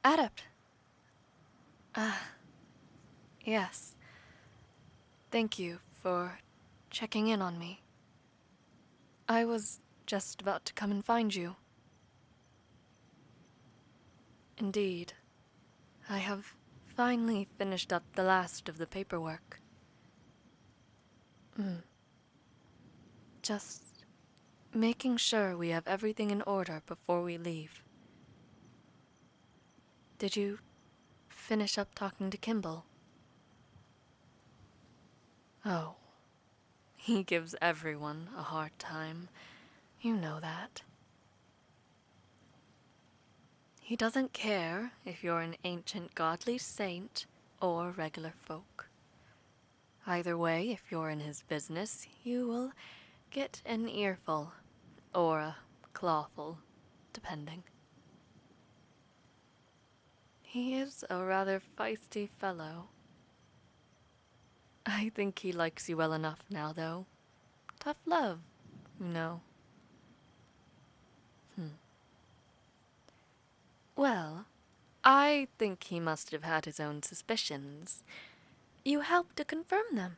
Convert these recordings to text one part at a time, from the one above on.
Adept. Yes. Thank you for checking in on me. I was just about to come and find you. Indeed. I have finally finished up the last of the paperwork. Just making sure we have everything in order before we leave. Did you finish up talking to Kimball? Oh, he gives everyone a hard time. You know that. He doesn't care if you're an ancient godly saint or regular folk. Either way, if you're in his business, you will get an earful, or a clawful, depending. He is a rather feisty fellow. I think he likes you well enough now, though. Tough love, you know. Well, I think he must have had his own suspicions. You helped to confirm them.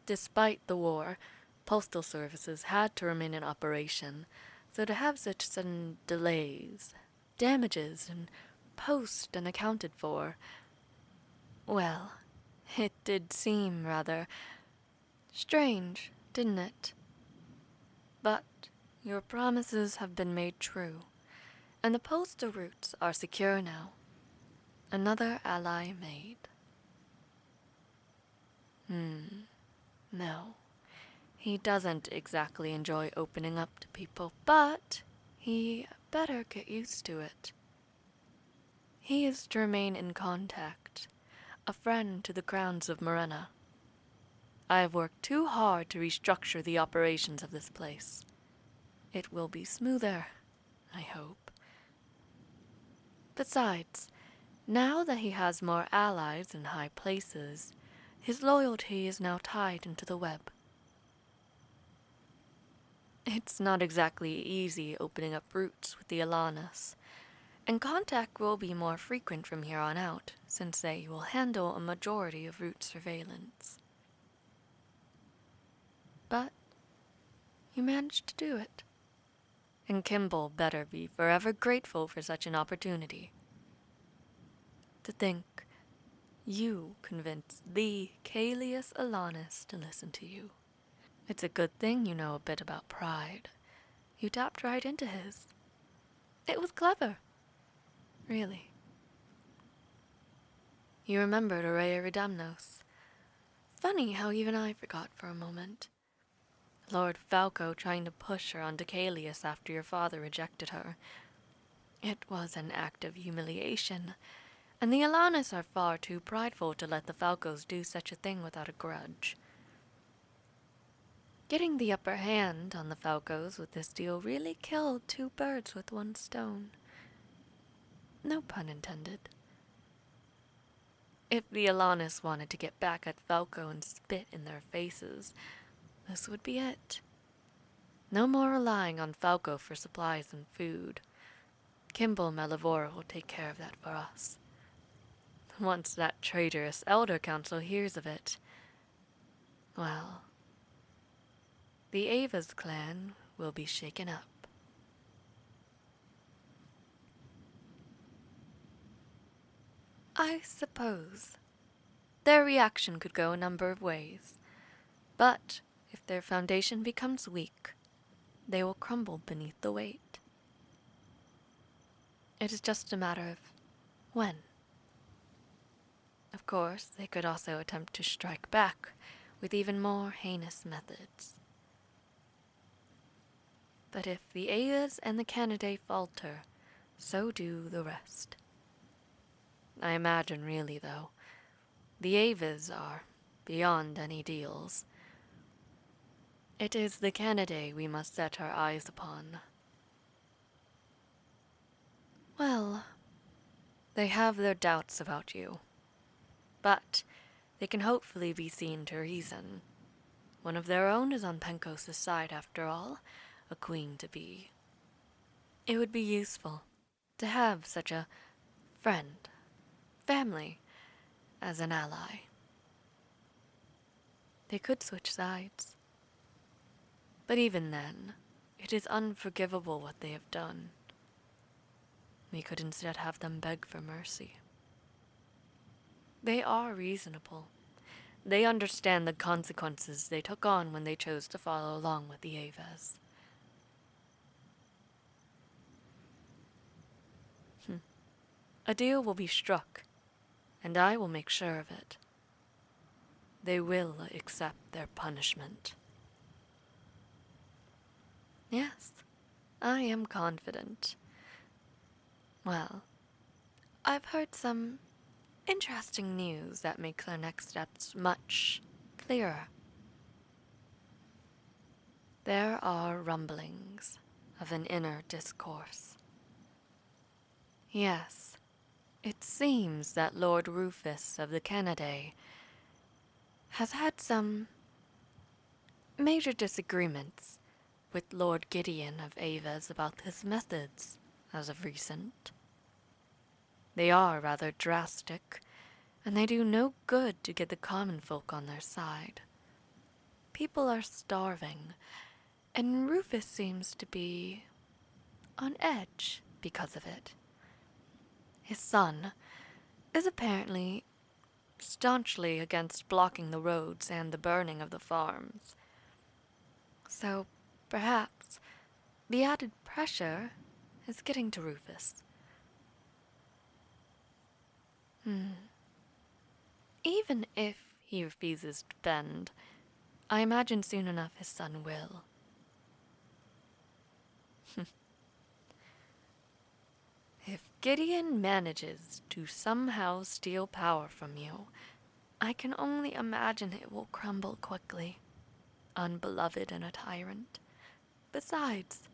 Despite the war, postal services had to remain in operation, so to have such sudden delays, damages, and post unaccounted for, well, it did seem rather strange, didn't it? But your promises have been made true, and the postal routes are secure now. Another ally made. No. He doesn't exactly enjoy opening up to people, but he better get used to it. He is to remain in contact, a friend to the crowns of Morena. I have worked too hard to restructure the operations of this place. It will be smoother, I hope. Besides, now that he has more allies in high places, his loyalty is now tied into the web. It's not exactly easy opening up routes with the Alanis, and contact will be more frequent from here on out, since they will handle a majority of route surveillance. But you managed to do it, and Kimball better be forever grateful for such an opportunity. To think you convinced the Caelius Alanis to listen to you. It's a good thing you know a bit about pride. You tapped right into his. It was clever. Really. You remembered Aurea Redamnos. Funny how even I forgot for a moment. Lord Falco trying to push her onto Caelius after your father rejected her. It was an act of humiliation, and the Alanis are far too prideful to let the Falcos do such a thing without a grudge. Getting the upper hand on the Falcos with this deal really killed two birds with one stone. No pun intended. If the Alanis wanted to get back at Falco and spit in their faces, this would be it. No more relying on Falco for supplies and food. Kimball Malivora will take care of that for us. Once that traitorous Elder Council hears of it, well, the Aves clan will be shaken up. I suppose. Their reaction could go a number of ways, but if their foundation becomes weak, they will crumble beneath the weight. It is just a matter of when. Of course, they could also attempt to strike back with even more heinous methods. But if the Aves and the Canidae falter, so do the rest. I imagine really, though, the Aves are beyond any deals. It is the Canidae we must set our eyes upon. Well, they have their doubts about you, but they can hopefully be seen to reason. One of their own is on Pencos' side, after all, a queen to be. It would be useful to have such a friend, family, as an ally. They could switch sides. But even then, it is unforgivable what they have done. We could instead have them beg for mercy. They are reasonable. They understand the consequences they took on when they chose to follow along with the Aves. A deal will be struck, and I will make sure of it. They will accept their punishment. Yes, I am confident. Well, I've heard some interesting news that makes our next steps much clearer. There are rumblings of an inner discourse. Yes, it seems that Lord Rufus of the Canaday has had some major disagreements with Lord Gideon of Aves about his methods as of recent. They are rather drastic, and they do no good to get the common folk on their side. People are starving, and Rufus seems to be on edge because of it. His son is apparently staunchly against blocking the roads and the burning of the farms. So, perhaps, the added pressure is getting to Rufus. Even if he refuses to bend, I imagine soon enough his son will. If Gideon manages to somehow steal power from you, I can only imagine it will crumble quickly, unbeloved and a tyrant. Besides,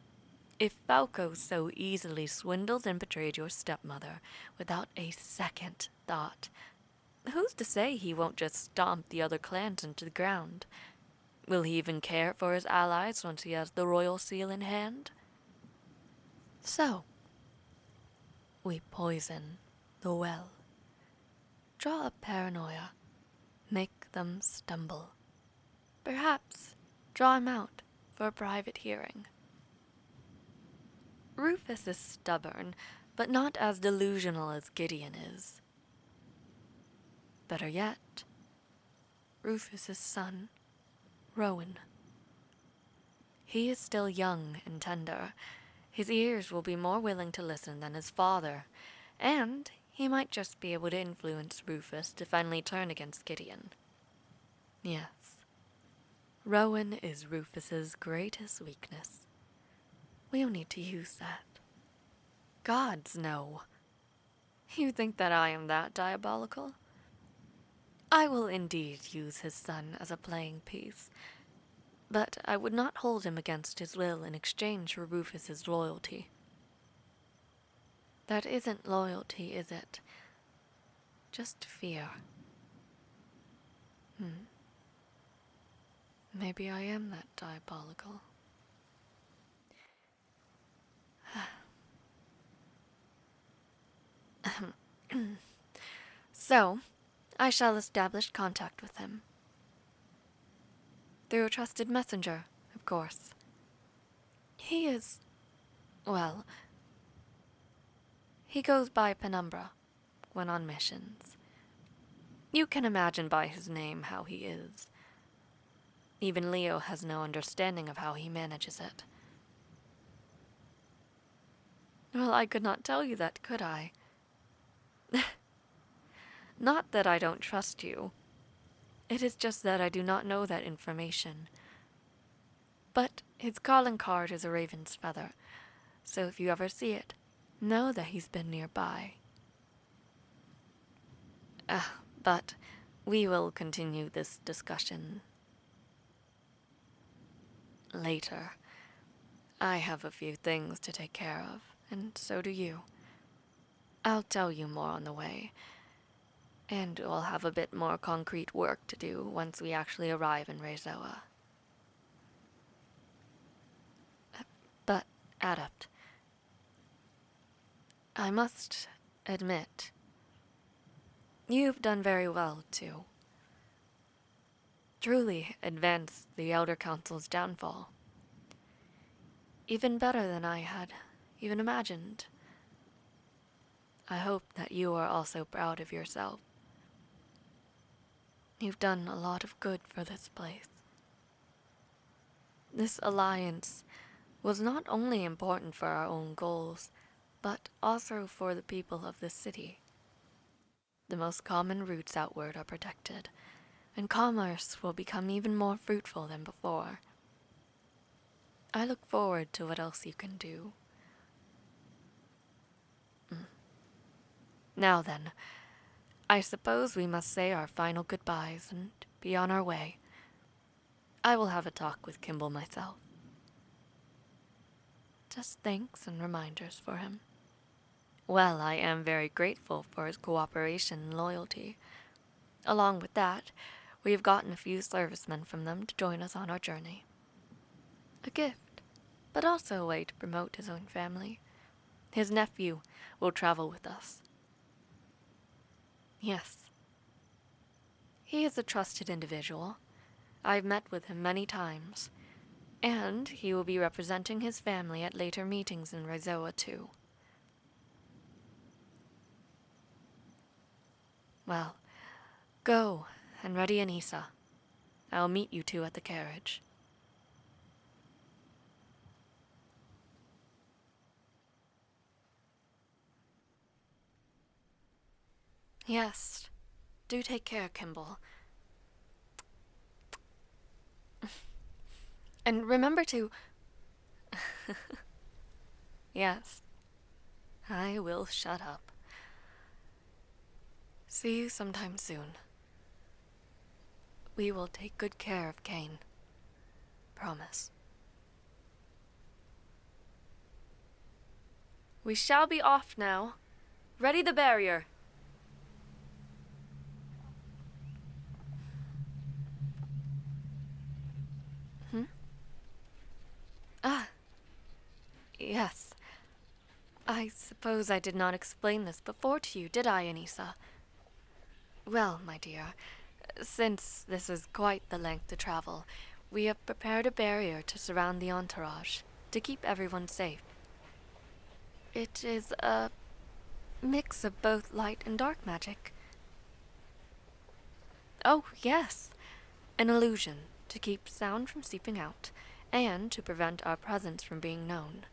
if Falco so easily swindled and betrayed your stepmother without a second thought, who's to say he won't just stomp the other clans into the ground? Will he even care for his allies once he has the royal seal in hand? So, we poison the well. Draw up paranoia. Make them stumble. Perhaps draw him out for a private hearing. Rufus is stubborn, but not as delusional as Gideon is. Better yet, Rufus's son, Rowan. He is still young and tender. His ears will be more willing to listen than his father, and he might just be able to influence Rufus to finally turn against Gideon. Yes, Rowan is Rufus's greatest weakness. We'll need to use that. Gods, no. You think that I am that diabolical? I will indeed use his son as a playing piece, but I would not hold him against his will in exchange for Rufus's loyalty. That isn't loyalty, is it? Just fear. Maybe I am that diabolical. So, I shall establish contact with him. Through a trusted messenger, of course. He is, well, he goes by Penumbra when on missions. You can imagine by his name how he is. Even Leo has no understanding of how he manages it. Well, I could not tell you that, could I? Not that I don't trust you. It is just that I do not know that information. But his calling card is a raven's feather, so if you ever see it, know that he's been nearby. But we will continue this discussion later. I have a few things to take care of, and so do you. I'll tell you more on the way, and we'll have a bit more concrete work to do once we actually arrive in Rezoa. But, Adept, I must admit, you've done very well, too. Truly advanced the Elder Council's downfall. Even better than I had even imagined. I hope that you are also proud of yourself. You've done a lot of good for this place. This alliance was not only important for our own goals, but also for the people of this city. The most common routes outward are protected, and commerce will become even more fruitful than before. I look forward to what else you can do. Now then, I suppose we must say our final goodbyes and be on our way. I will have a talk with Kimball myself. Just thanks and reminders for him. Well, I am very grateful for his cooperation and loyalty. Along with that, we have gotten a few servicemen from them to join us on our journey. A gift, but also a way to promote his own family. His nephew will travel with us. Yes. He is a trusted individual. I've met with him many times, and he will be representing his family at later meetings in Rizoa, too. Well, go and ready Anissa. I'll meet you two at the carriage. Yes, do take care, Kimball. And remember to... Yes, I will shut up. See you sometime soon. We will take good care of Kane. Promise. We shall be off now. Ready the barrier. Ah, yes. I suppose I did not explain this before to you, did I, Anissa? Well, my dear, since this is quite the length to travel, we have prepared a barrier to surround the entourage, to keep everyone safe. It is a mix of both light and dark magic. Oh, yes, an illusion to keep sound from seeping out, and to prevent our presence from being known.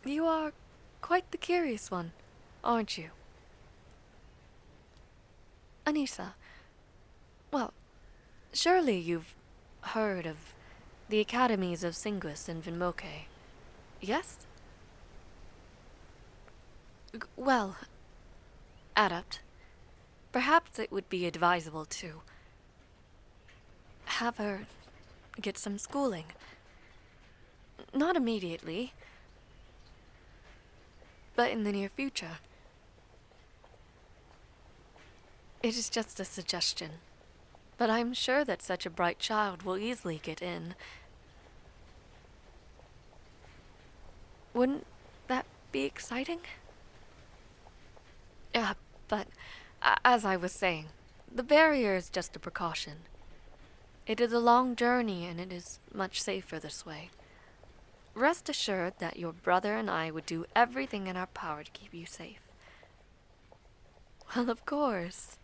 You are quite the curious one, aren't you? Anissa, well, surely you've heard of the academies of Singuis and Vinmoke, yes? Well, Adept, perhaps it would be advisable to have her get some schooling. Not immediately, but in the near future. It is just a suggestion, but I'm sure that such a bright child will easily get in. Wouldn't that be exciting? But as I was saying, the barrier is just a precaution. It is a long journey, and it is much safer this way. Rest assured that your brother and I would do everything in our power to keep you safe. Well, of course.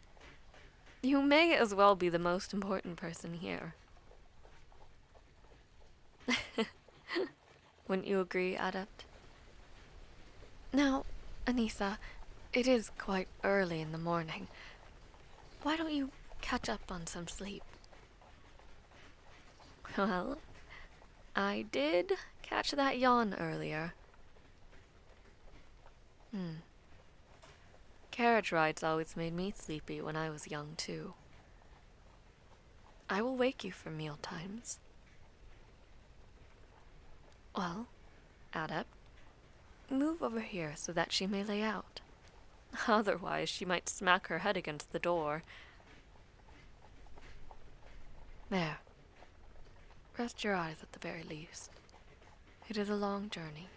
You may as well be the most important person here. Wouldn't you agree, Adept? Now, Anissa, it is quite early in the morning. Why don't you catch up on some sleep? Well, I did catch that yawn earlier. Carriage rides always made me sleepy when I was young, too. I will wake you for meal times. Well, Adept, move over here so that she may lay out. Otherwise, she might smack her head against the door. There. Rest your eyes at the very least. It is a long journey.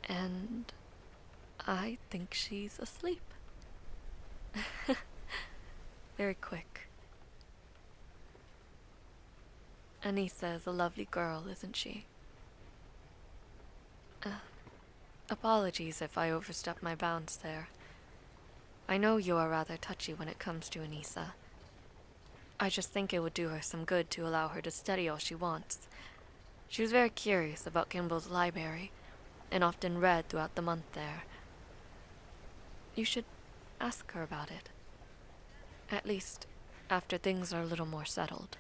And I think she's asleep. Very quick. Anissa is a lovely girl, isn't she? Apologies if I overstepped my bounds there. I know you are rather touchy when it comes to Anissa. I just think it would do her some good to allow her to study all she wants. She was very curious about Kimball's library, and often read throughout the month there. You should ask her about it. At least, after things are a little more settled.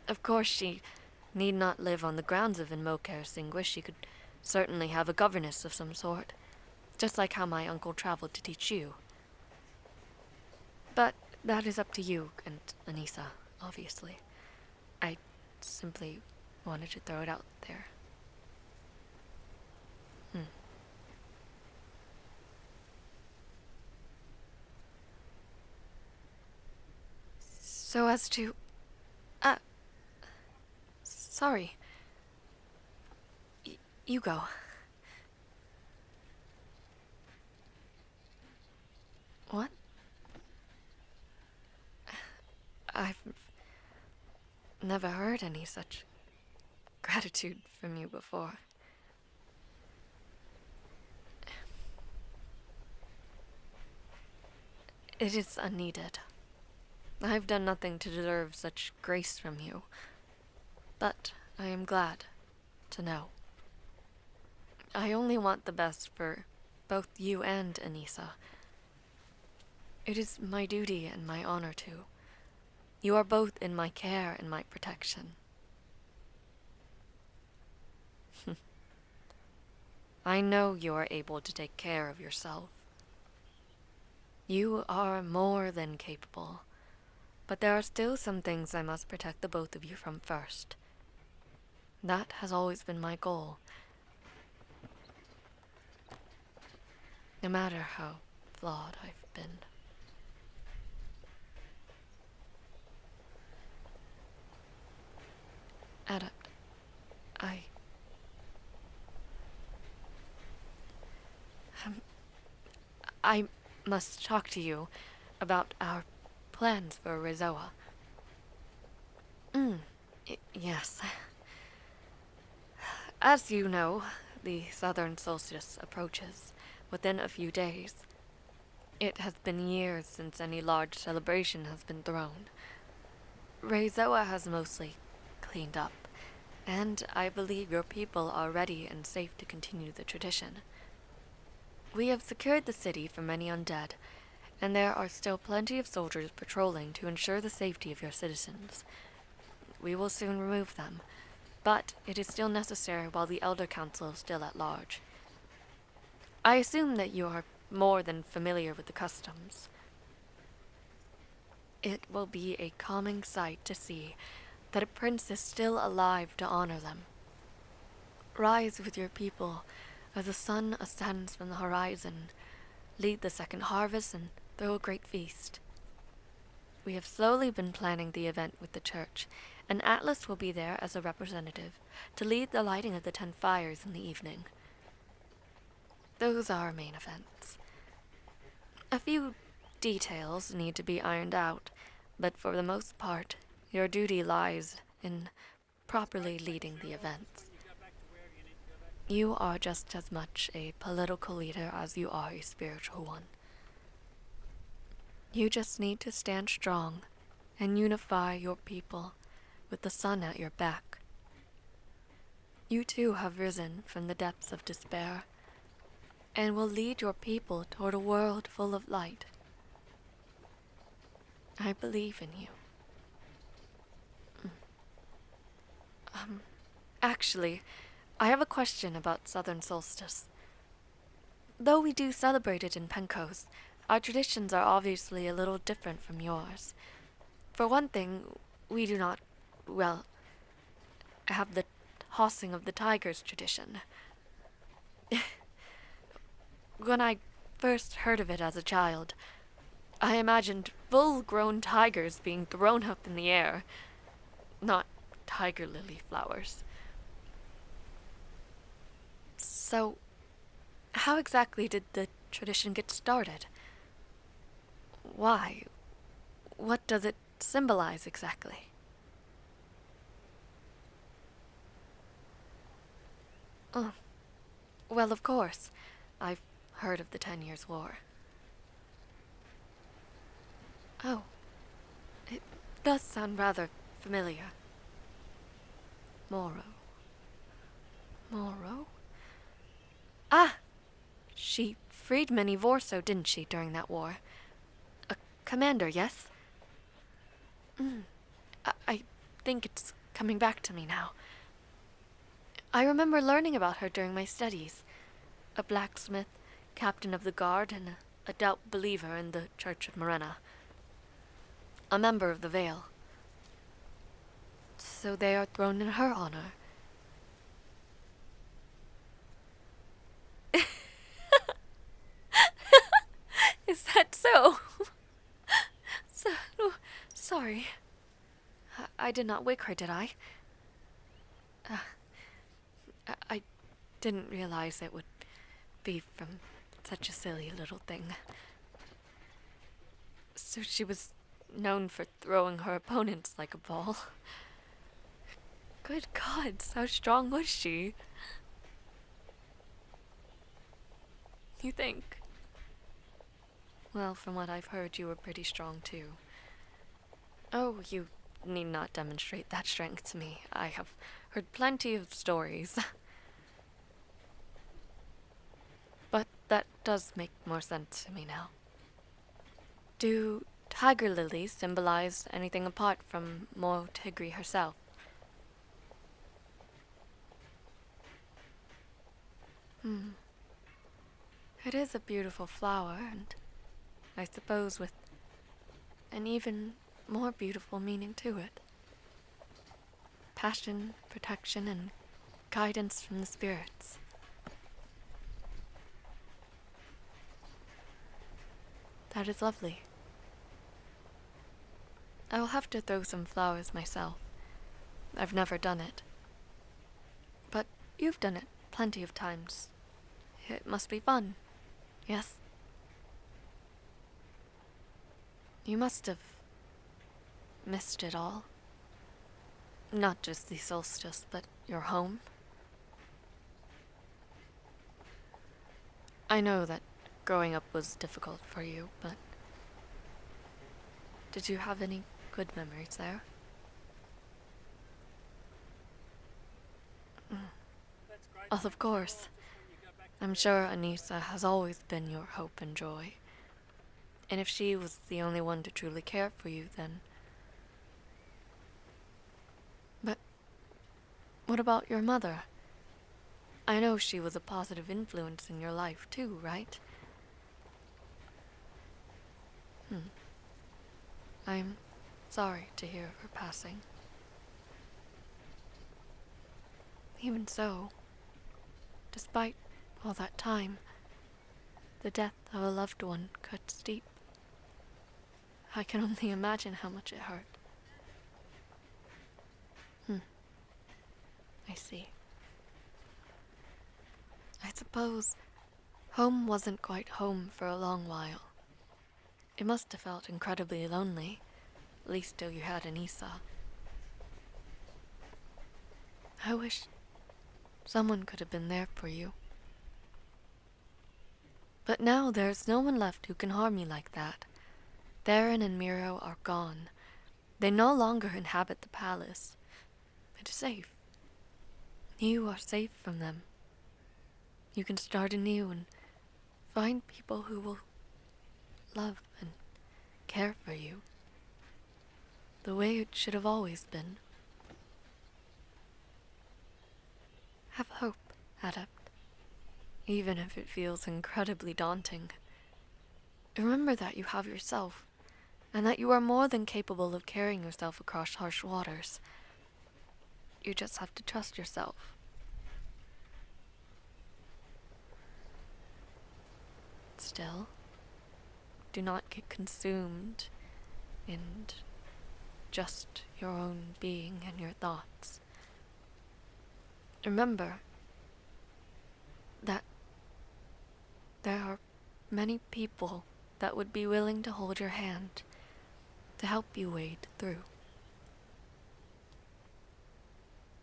Of course, she need not live on the grounds of Inmoker Singuish. She could certainly have a governess of some sort, just like how my uncle traveled to teach you. But that is up to you and Anissa, obviously. I simply wanted to throw it out there. So as to... sorry. You go. What? I've never heard any such gratitude from you before. It is unneeded. I've done nothing to deserve such grace from you, but I am glad to know. I only want the best for both you and Anissa. It is my duty and my honor to. You are both in my care and my protection. I know you are able to take care of yourself. You are more than capable, but there are still some things I must protect the both of you from first. That has always been my goal. No matter how flawed I've been. Adept, I must talk to you about our plans for Rizoa. Yes. As you know, the southern solstice approaches within a few days. It has been years since any large celebration has been thrown. Rizoa has mostly cleaned up, and I believe your people are ready and safe to continue the tradition. We have secured the city from any undead, and there are still plenty of soldiers patrolling to ensure the safety of your citizens. We will soon remove them, but it is still necessary while the Elder Council is still at large. I assume that you are more than familiar with the customs. It will be a calming sight to see that a prince is still alive to honor them. Rise with your people as the sun ascends from the horizon, lead the second harvest, and throw a great feast. We have slowly been planning the event with the church, and Atlas will be there as a representative to lead the lighting of the 10 fires in the evening. Those are our main events. A few details need to be ironed out, but for the most part, your duty lies in properly leading the events. You are just as much a political leader as you are a spiritual one. You just need to stand strong and unify your people with the sun at your back. You too have risen from the depths of despair and will lead your people toward a world full of light. I believe in you. Actually, I have a question about Southern Solstice. Though we do celebrate it in Pencoast, our traditions are obviously a little different from yours. For one thing, we do not, well, have the tossing of the tigers tradition. When I first heard of it as a child, I imagined full-grown tigers being thrown up in the air, not tiger lily flowers. So, how exactly did the tradition get started? Why? What does it symbolize exactly? Oh, well, of course. I've heard of the 10 Years' War. Oh, it does sound rather familiar. Moro. Moro? Ah! She freed many Vorso, didn't she, during that war? A commander, yes? I think it's coming back to me now. I remember learning about her during my studies. A blacksmith, captain of the guard, and a devout believer in the Church of Morena. A member of the Vale. So they are thrown in her honor. Is that so? so oh, sorry. I did not wake her, did I? I didn't realize it would be from such a silly little thing. So she was known for throwing her opponents like a ball. Good gods, how strong was she? You think? Well, from what I've heard, you were pretty strong too. Oh, you need not demonstrate that strength to me. I have heard plenty of stories. But that does make more sense to me now. Do tiger lilies symbolize anything apart from Mo Tigri herself? It is a beautiful flower, and I suppose with an even more beautiful meaning to it. Passion, protection, and guidance from the spirits. That is lovely. I will have to throw some flowers myself. I've never done it. But you've done it plenty of times. It must be fun, yes? You must have missed it all. Not just the solstice, but your home. I know that growing up was difficult for you, but did you have any good memories there? Well, of course. I'm sure Anissa has always been your hope and joy. And if she was the only one to truly care for you, then... But what about your mother? I know she was a positive influence in your life too, right? I'm sorry to hear of her passing. Even so, despite all that time, the death of a loved one cuts deep. I can only imagine how much it hurt. I see. I suppose home wasn't quite home for a long while. It must have felt incredibly lonely, at least till you had Anissa. I wish someone could have been there for you. But now there's no one left who can harm you like that. Theron and Miro are gone. They no longer inhabit the palace. It is safe. You are safe from them. You can start anew and find people who will love and care for you. The way it should have always been. Have hope, Adept. Even if it feels incredibly daunting. Remember that you have yourself, and that you are more than capable of carrying yourself across harsh waters. You just have to trust yourself. Still, do not get consumed in just your own being and your thoughts. Remember, that there are many people that would be willing to hold your hand to help you wade through.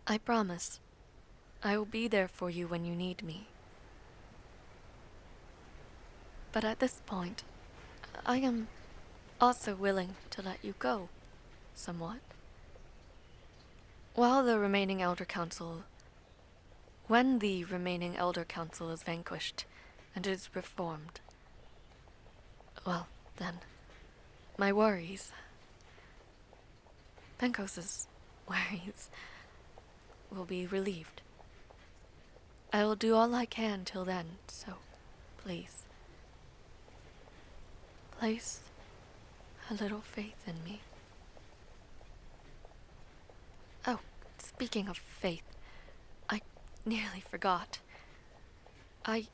I promise, I will be there for you when you need me. But at this point, I am also willing to let you go, somewhat. When the remaining Elder Council is vanquished and is reformed, well, then, my worries, Pencos's worries, will be relieved. I will do all I can till then, so please, place a little faith in me. Oh, speaking of faith, I nearly forgot. I,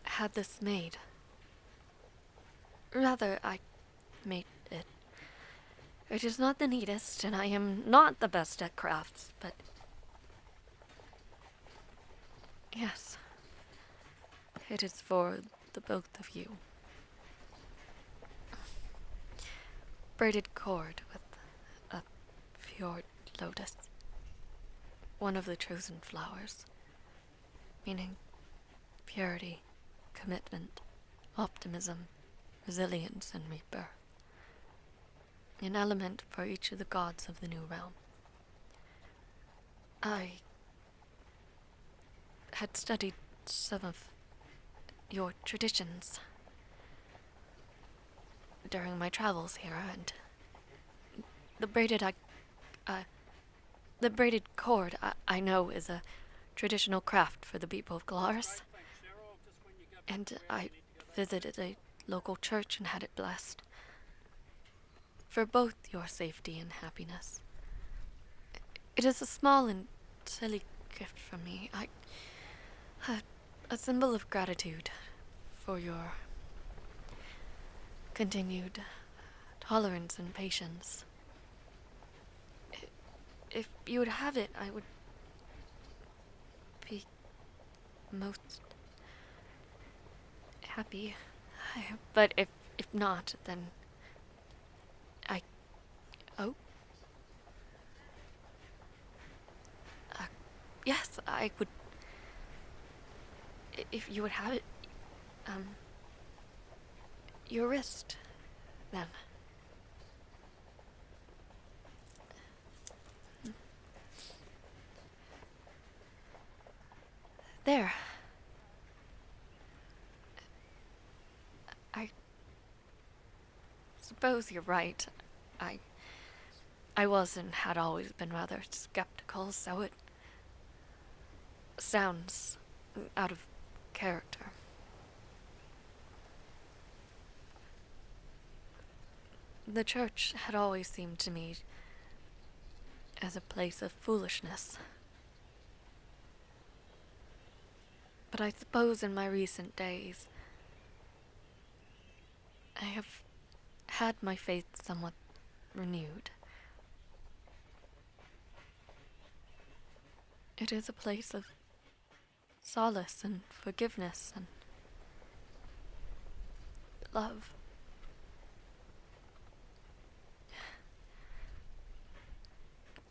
had this made. Rather, I made it. It is not the neatest, and I am not the best at crafts, but yes, it is for the both of you. Braided cord with a fjord lotus, one of the chosen flowers, meaning purity, commitment, optimism, resilience, and rebirth. An element for each of the gods of the new realm. I had studied some of your traditions during my travels here, and the braided cord I know is a traditional craft for the people of Clarus, and I visited a local church and had it blessed. For both your safety and happiness. It is a small and silly gift from me. A symbol of gratitude for your continued tolerance and patience. If you would have it, I would be most happy. But if not, then Oh? Yes, I would... If you would have it, your wrist, then. There. I suppose you're right. I was and had always been rather skeptical, so it sounds out of character. The church had always seemed to me as a place of foolishness. But I suppose in my recent days, I have had my faith somewhat renewed. It is a place of solace and forgiveness and love.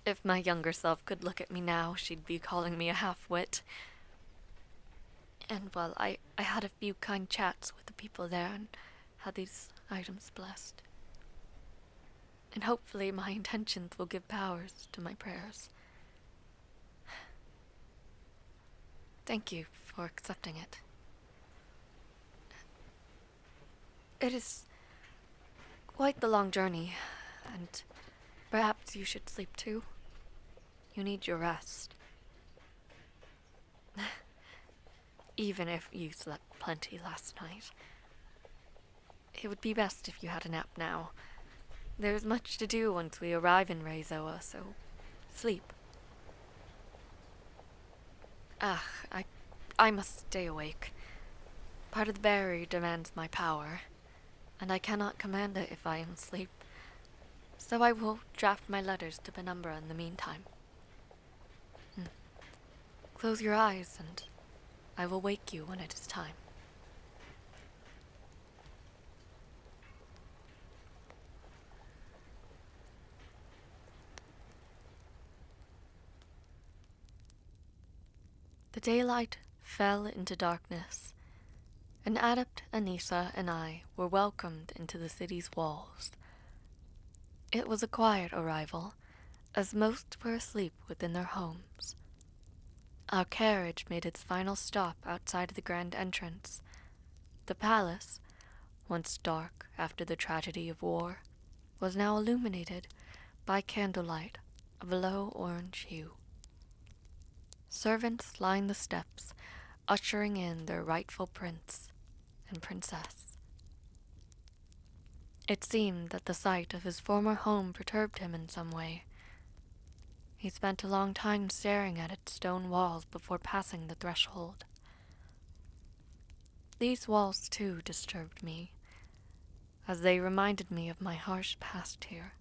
If my younger self could look at me now, she'd be calling me a half-wit. And, well, I had a few kind chats with the people there and had these items blessed. And hopefully my intentions will give powers to my prayers. Thank you for accepting it. It is quite the long journey, and perhaps you should sleep too. You need your rest. Even if you slept plenty last night. It would be best if you had a nap now. There's much to do once we arrive in Reizoa, so sleep. I must stay awake. Part of the barrier demands my power, and I cannot command it if I am asleep. So I will draft my letters to Penumbra in the meantime. Close your eyes and I will wake you when it is time. The daylight fell into darkness, and Adept, Anissa, and I were welcomed into the city's walls. It was a quiet arrival, as most were asleep within their homes. Our carriage made its final stop outside the grand entrance. The palace, once dark after the tragedy of war, was now illuminated by candlelight of a low orange hue. Servants lined the steps, ushering in their rightful prince and princess. It seemed that the sight of his former home perturbed him in some way. He spent a long time staring at its stone walls before passing the threshold. These walls, too, disturbed me, as they reminded me of my harsh past here.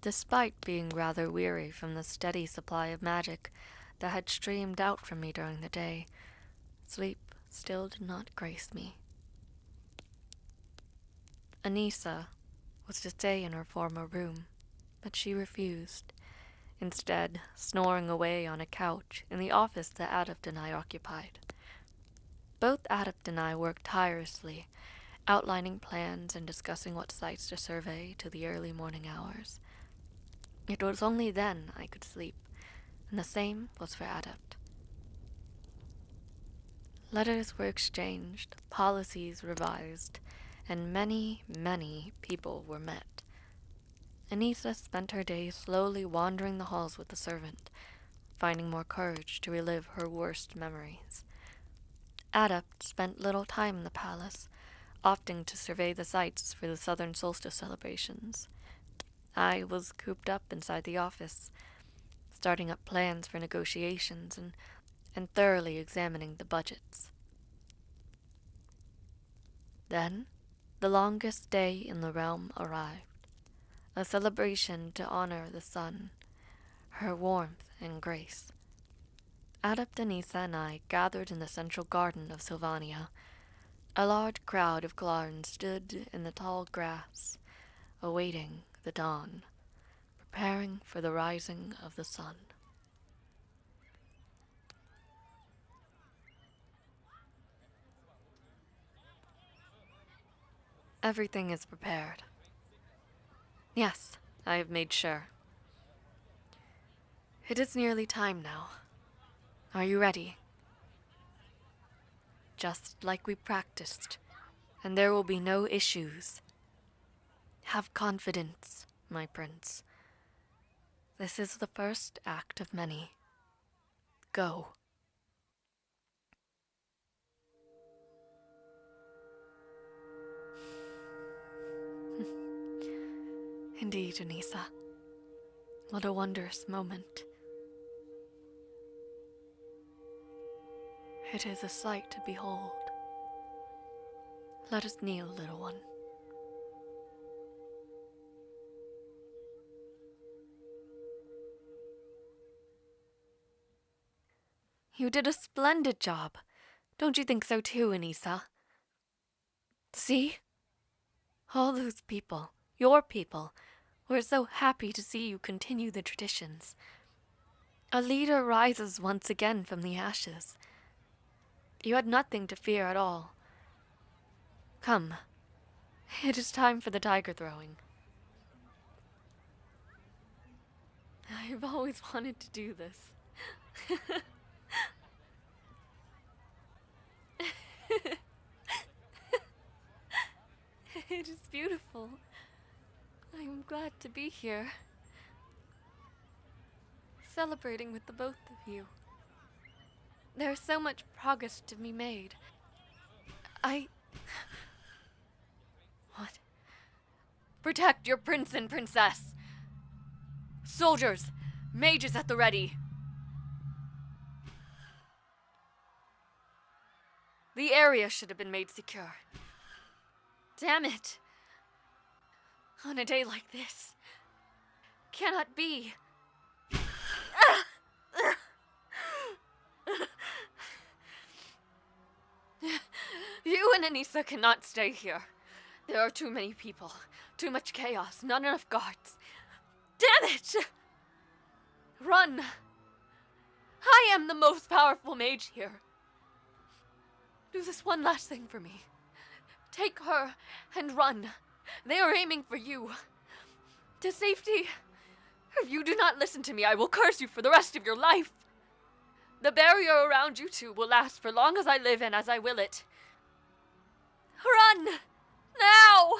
Despite being rather weary from the steady supply of magic that had streamed out from me during the day, sleep still did not grace me. Anissa was to stay in her former room, but she refused, instead snoring away on a couch in the office that Adept and I occupied. Both Adept and I worked tirelessly, outlining plans and discussing what sites to survey till the early morning hours. It was only then I could sleep, and the same was for Adept. Letters were exchanged, policies revised, and many, many people were met. Anissa spent her days slowly wandering the halls with the servant, finding more courage to relive her worst memories. Adept spent little time in the palace, opting to survey the sites for the southern solstice celebrations. I was cooped up inside the office, starting up plans for negotiations and thoroughly examining the budgets. Then, the longest day in the realm arrived, a celebration to honor the sun, her warmth and grace. Adept Anissa and I gathered in the central garden of Sylvania. A large crowd of Clarans stood in the tall grass, awaiting the dawn, preparing for the rising of the sun. Everything is prepared. Yes, I have made sure. It is nearly time now. Are you ready? Just like we practiced, and there will be no issues. Have confidence, my prince. This is the first act of many. Go. Indeed, Anissa. What a wondrous moment. It is a sight to behold. Let us kneel, little one. You did a splendid job. Don't you think so too, Anissa? See? All those people, your people, were so happy to see you continue the traditions. A leader rises once again from the ashes. You had nothing to fear at all. Come. It is time for the tiger throwing. I've always wanted to do this. It is beautiful. I am glad to be here, celebrating with the both of you. There is so much progress to be made. What? Protect your prince and princess! Soldiers, mages at the ready! The area should have been made secure. Damn it! On a day like this. Cannot be. and Anissa cannot stay here. There are too many people, too much chaos, not enough guards. Damn it! Run! I am the most powerful mage here. Do this one last thing for me. Take her and run. They are aiming for you. To safety. If you do not listen to me, I will curse you for the rest of your life. The barrier around you two will last for long as I live and as I will it. Run! Now!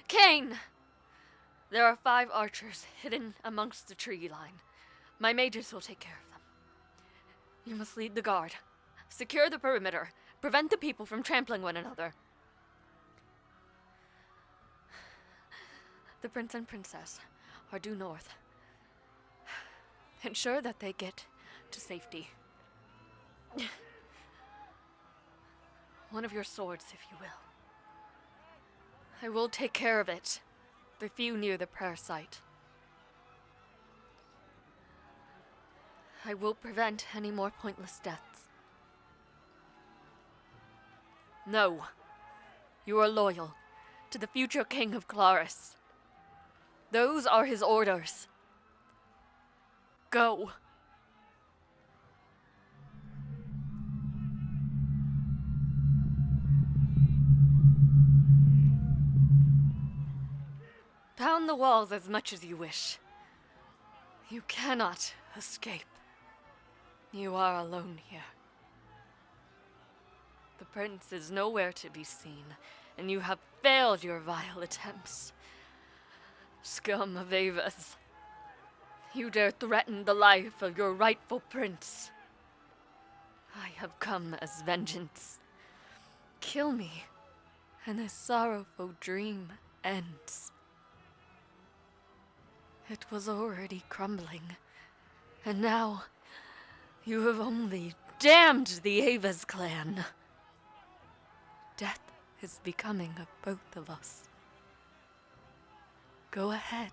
Kane! There are 5 archers hidden amongst the tree line. My mages will take care of them. You must lead the guard. Secure the perimeter. Prevent the people from trampling one another. The prince and princess are due north. Ensure that they get to safety. One of your swords, if you will. I will take care of it. The few near the prayer site. I will prevent any more pointless deaths. No. You are loyal to the future king of Clarus. Those are his orders. Go. Pound the walls as much as you wish. You cannot escape. You are alone here. The prince is nowhere to be seen, and you have failed your vile attempts. Scum of Aves. You dare threaten the life of your rightful prince. I have come as vengeance. Kill me, and this sorrowful dream ends. It was already crumbling, and now you have only damned the Aves clan. Death is becoming of both of us. Go ahead.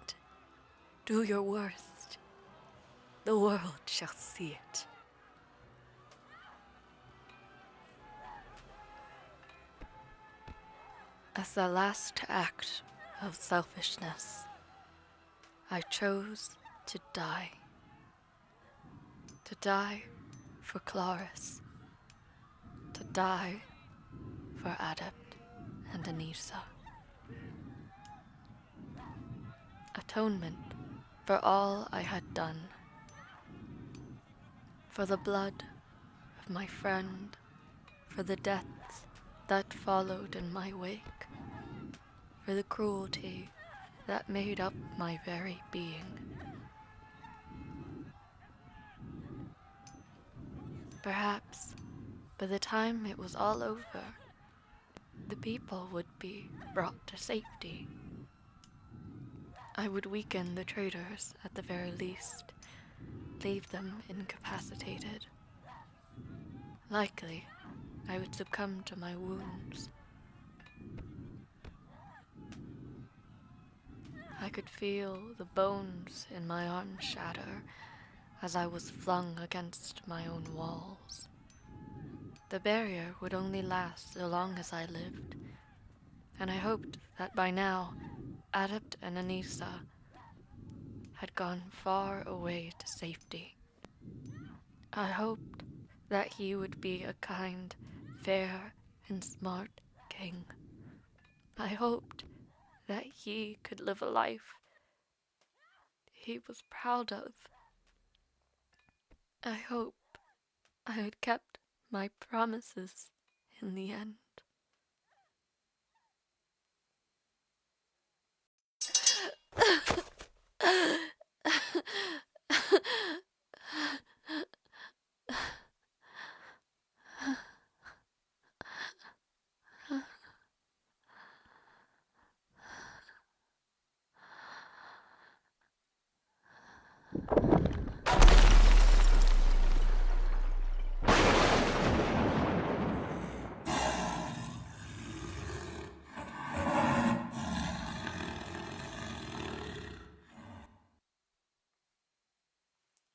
Do your worst. The world shall see it. As the last act of selfishness, I chose to die. To die for Clarus. To die for Adept and Anissa. Atonement for all I had done. For the blood of my friend. For the deaths that followed in my wake. For the cruelty that made up my very being. Perhaps, by the time it was all over, the people would be brought to safety. I would weaken the traitors at the very least, leave them incapacitated. Likely, I would succumb to my wounds. I could feel the bones in my arms shatter as I was flung against my own walls. The barrier would only last so long as I lived, and I hoped that by now, Adept and Anissa had gone far away to safety. I hoped that he would be a kind, fair, and smart king. I hoped that he could live a life he was proud of. I hope I had kept my promises in the end.